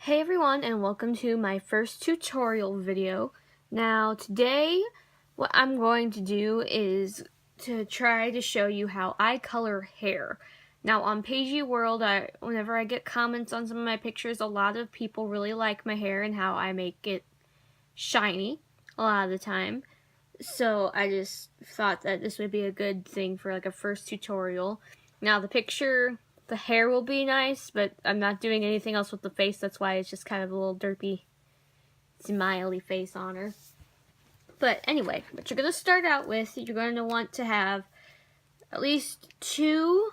Hey everyone, and welcome to my first tutorial video. Now today what I'm going to do is to try to show you how I color hair. Now on Pagey World, whenever I get comments on some of my pictures, a lot of people really like my hair and how I make it shiny a lot of the time. So I just thought that this would be a good thing for like a first tutorial. Now the hair will be nice, but I'm not doing anything else with the face. That's why it's just kind of a little derpy, smiley face on her. But anyway, what you're going to start out with, you're going to want to have at least 2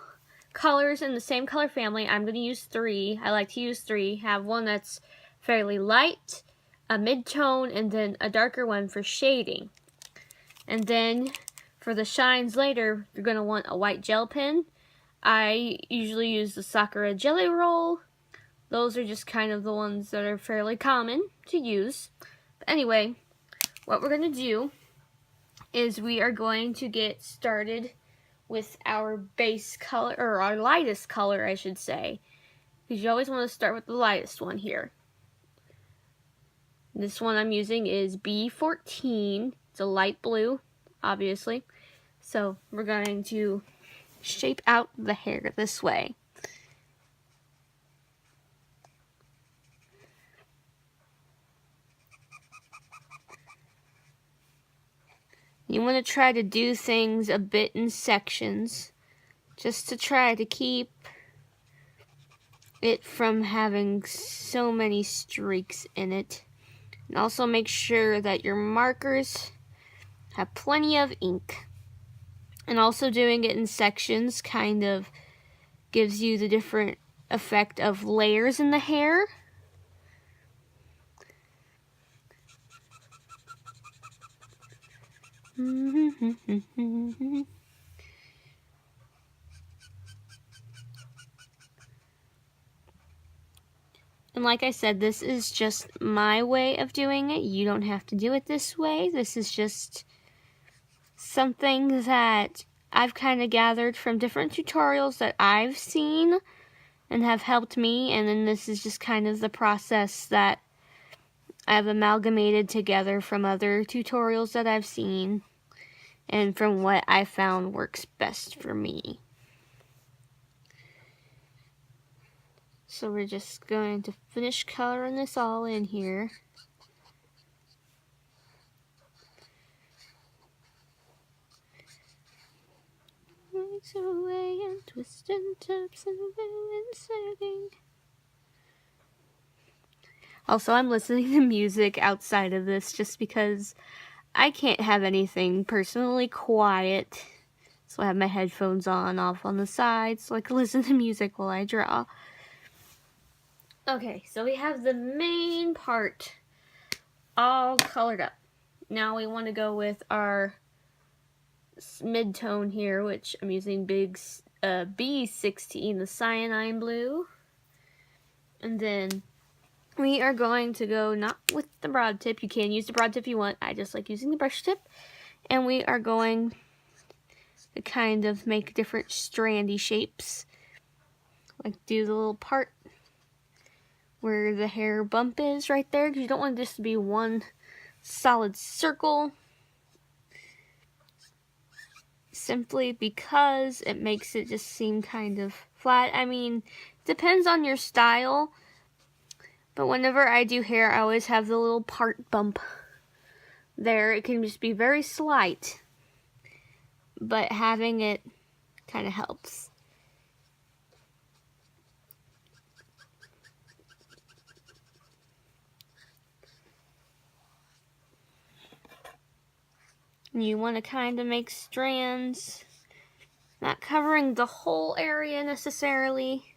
colors in the same color family. I'm going to use 3. I like to use 3. Have one that's fairly light, a mid-tone, and then a darker one for shading. And then for the shines later, you're going to want a white gel pen. I usually use the Sakura Jelly Roll. Those are just kind of the ones that are fairly common to use. But anyway, what we're going to do is we are going to get started with our base color, or our lightest color, I should say. Because you always want to start with the lightest one here. This one I'm using is B14. It's a light blue, obviously. So we're going to shape out the hair this way. You want to try to do things a bit in sections, just to try to keep it from having so many streaks in it. And also make sure that your markers have plenty of ink. And also doing it in sections kind of gives you the different effect of layers in the hair. And like I said, this is just my way of doing it. You don't have to do it this way. This is just something that I've kind of gathered from different tutorials that I've seen and have helped me, and then this is just kind of the process that I've amalgamated together from other tutorials that I've seen and from what I found works best for me. So we're just going to finish coloring this all in here. Makes away and twisting tips and singing. Also, I'm listening to music outside of this just because I can't have anything personally quiet. So I have my headphones off on the side so I can listen to music while I draw. Okay, so we have the main part all colored up. Now we want to go with our mid-tone here, which I'm using B16, the cyanine blue. And then we are going to go not with the broad tip. You can use the broad tip if you want. I just like using the brush tip. And we are going to kind of make different strandy shapes. Like do the little part where the hair bump is right there, because you don't want this to be one solid circle. Simply because it makes it just seem kind of flat. I mean, it depends on your style. But whenever I do hair, I always have the little part bump there. It can just be very slight, but having it kind of helps. You want to kind of make strands, not covering the whole area necessarily,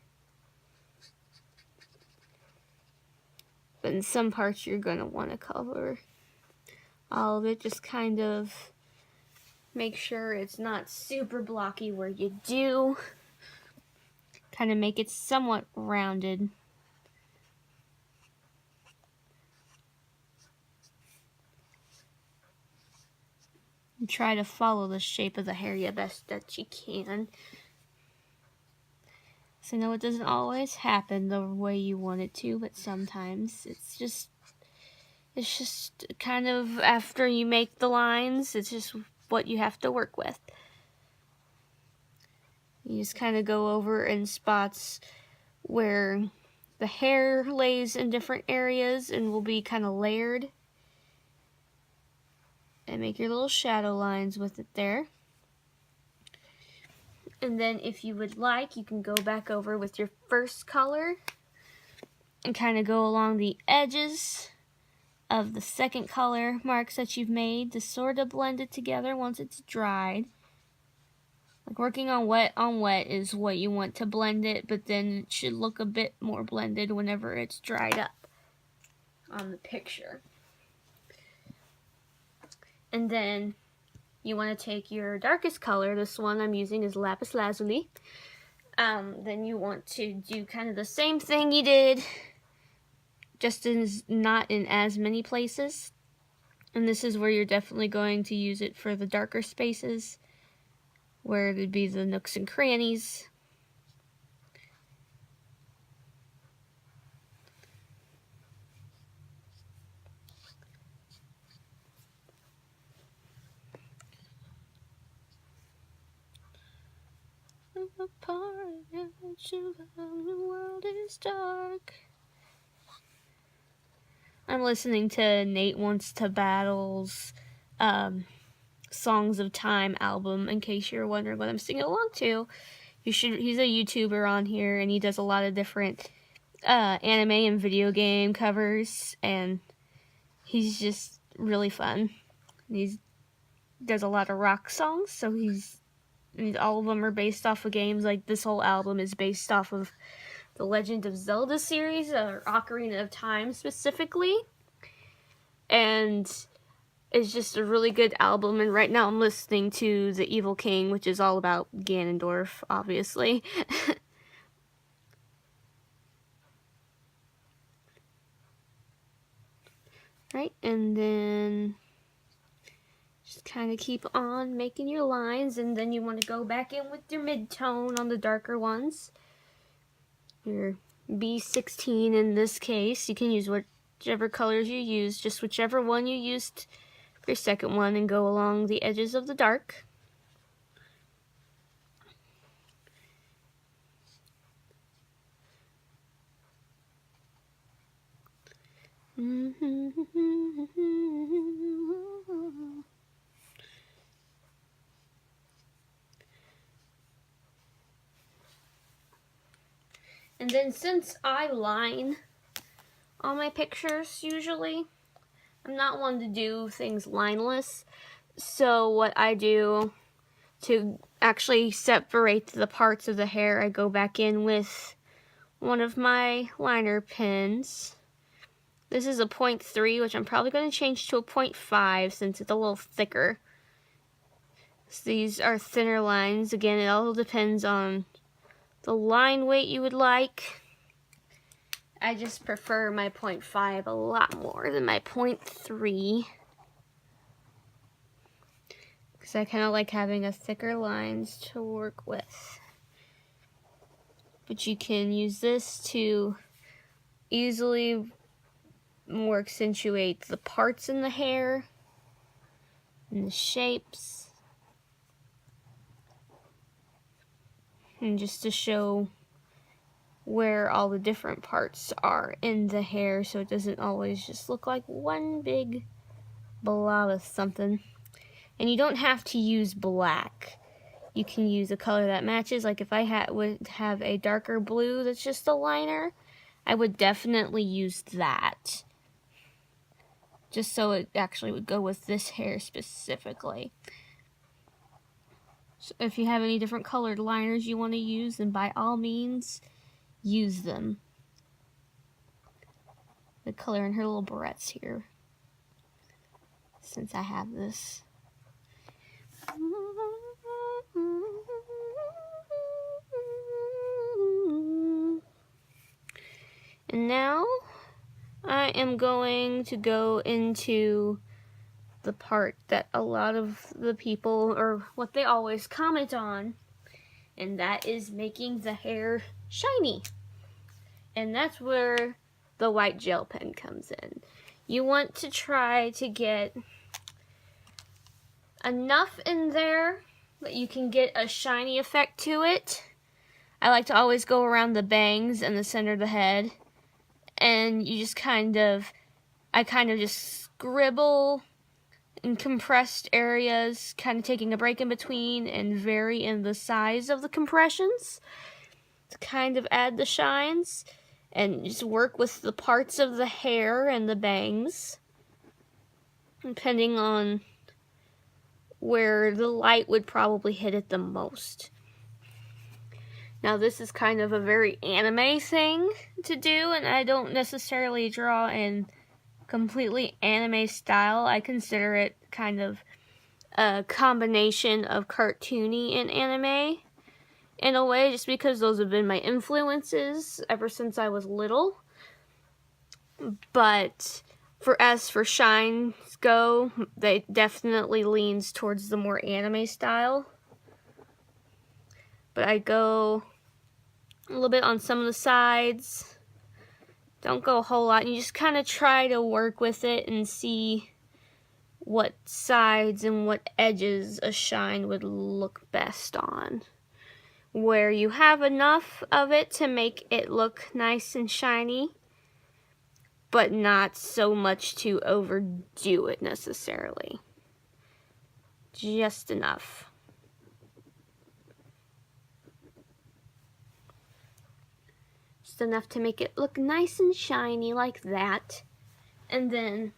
but in some parts you're going to want to cover all of it. Just kind of make sure it's not super blocky where you do. Kind of make it somewhat rounded. And try to follow the shape of the hair the best that you can. So I know it doesn't always happen the way you want it to, but sometimes it's just kind of, after you make the lines, it's just what you have to work with. You just kind of go over in spots where the hair lays in different areas and will be kind of layered, and make your little shadow lines with it there. And then if you would like, you can go back over with your first color and kind of go along the edges of the second color marks that you've made to sort of blend it together once it's dried. Like, working on wet is what you want to blend it, but then it should look a bit more blended whenever it's dried up on the picture. And then you want to take your darkest color, this one I'm using is Lapis Lazuli. Then you want to do kind of the same thing you did, just not in as many places. And this is where you're definitely going to use it for the darker spaces, where it'd be the nooks and crannies. The world is dark. I'm listening to Nate Wants to Battle's Songs of Time album, in case you're wondering what I'm singing along to. He's a YouTuber on here, and he does a lot of different anime and video game covers, and he's just really fun. He does a lot of rock songs, so all of them are based off of games. Like, this whole album is based off of the Legend of Zelda series, or Ocarina of Time specifically. And it's just a really good album, and right now I'm listening to The Evil King, which is all about Ganondorf, obviously. Right, and then just kind of keep on making your lines, and then you want to go back in with your mid-tone on the darker ones. Your B16 in this case. You can use whichever colors you use, just whichever one you used for your second one, and go along the edges of the dark. And then, since I line on my pictures usually, I'm not one to do things lineless. So what I do to actually separate the parts of the hair, I go back in with one of my liner pens. This is a 0.3, which I'm probably going to change to a 0.5 since it's a little thicker. So these are thinner lines. Again, it all depends on the line weight you would like. I just prefer my 0.5 a lot more than my 0.3, because I kind of like having a thicker lines to work with. But you can use this to easily more accentuate the parts in the hair and the shapes, and just to show where all the different parts are in the hair, so it doesn't always just look like one big blob of something. And you don't have to use black. You can use a color that matches. Like, if I would have a darker blue that's just a liner, I would definitely use that, just so it actually would go with this hair specifically. So if you have any different colored liners you want to use, then by all means, use them. The color in her little barrettes here, since I have this. And now I am going to go into the part that a lot of the people, or what they always comment on, and that is making the hair shiny. And that's where the white gel pen comes in. You want to try to get enough in there that you can get a shiny effect to it. I like to always go around the bangs and the center of the head, and you just I kind of just scribble in compressed areas, kind of taking a break in between and vary in the size of the compressions to kind of add the shines, and just work with the parts of the hair and the bangs, depending on where the light would probably hit it the most. Now this is kind of a very anime thing to do, and I don't necessarily draw in completely anime style. I consider it kind of a combination of cartoony and anime in a way, just because those have been my influences ever since I was little. But as for shines go, they definitely leans towards the more anime style. But I go a little bit on some of the sides. Don't go a whole lot. You just kind of try to work with it and see what sides and what edges a shine would look best on. Where you have enough of it to make it look nice and shiny, but not so much to overdo it necessarily. Just enough. Just enough to make it look nice and shiny like that. And then,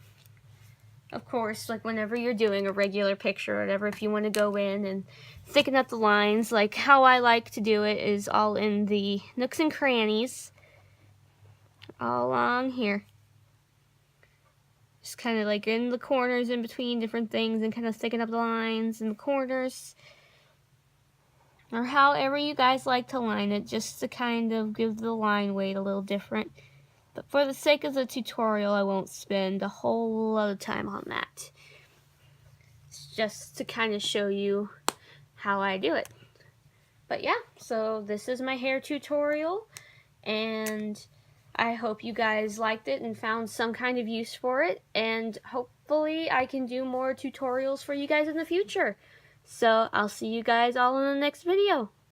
of course, like whenever you're doing a regular picture or whatever, if you want to go in and thicken up the lines, like how I like to do it is all in the nooks and crannies, all along here. Just kind of like in the corners in between different things and kind of thicken up the lines in the corners. Or however you guys like to line it, just to kind of give the line weight a little different. But for the sake of the tutorial, I won't spend a whole lot of time on that. It's just to kind of show you how I do it. But yeah, so this is my hair tutorial, and I hope you guys liked it and found some kind of use for it, and hopefully I can do more tutorials for you guys in the future. So I'll see you guys all in the next video.